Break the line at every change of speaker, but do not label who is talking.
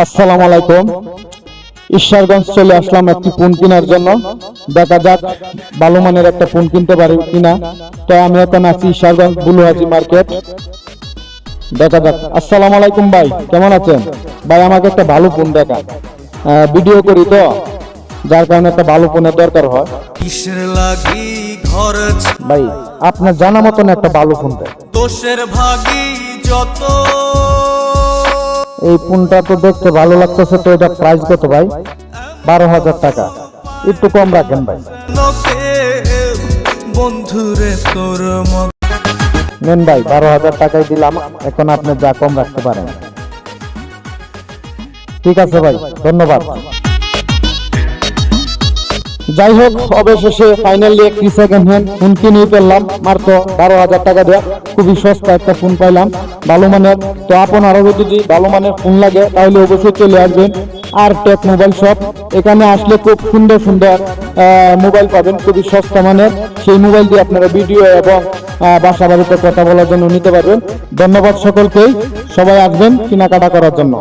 আসসালামু আলাইকুম। ঈশ্বরগঞ্জ চলে আসলাম একটি ফোন কেনার জন্য। দেখা যাক ভালো মানের একটা ফোন কিনতে পারি কিনা। তো আমি এখন আছি ঈশ্বরগঞ্জ বুলুহাজি মার্কেট। দেখা যাক। আসসালামু আলাইকুম ভাই, কেমন আছেন? ভাই আমাকে একটা ভালো ফোন দেখা, ভিডিও করি তো, যার কারণে একটা ভালো ফোনের দরকার হয়। ভাই আপনার জানা মতন একটা ভালো ফোন দেয়।
দোষের ভাগী যত
এই ফোনটা তো দেখতে ভালো লাগতেছে, তো এটা প্রাইস কত ভাই? 12,000 টাকা। একটু কম রাখেন ভাই।
বন্ধুরে তোর
নেন ভাই, 12,000 টাকাই দিলাম। এখন আপনি যা কম রাখতে পারেন। ঠিক আছে ভাই, ধন্যবাদ। যাই হোক, অবশেষে ফাইনালি একটি সেকেন্ড হ্যান্ড ফোন কিনে ফেললাম মাত্র 12,000 টাকা দিয়ে। খুবই সস্তা একটা ফোন পাইলাম, ভালো মানের। তো আপনারও যদি ভালো মানের ফোন লাগে তাহলে অবশ্যই চলে আসবেন আর টেক মোবাইল শপ। এখানে আসলে খুব সুন্দর সুন্দর মোবাইল পাবেন, খুবই সস্তা মানের। সেই মোবাইল দিয়ে আপনারা ভিডিও এবং বাসা বাড়িতে কথা বলার জন্য নিতে পারবেন। ধন্যবাদ সকলকেই, সবাই আসবেন কেনাকাটা করার জন্য।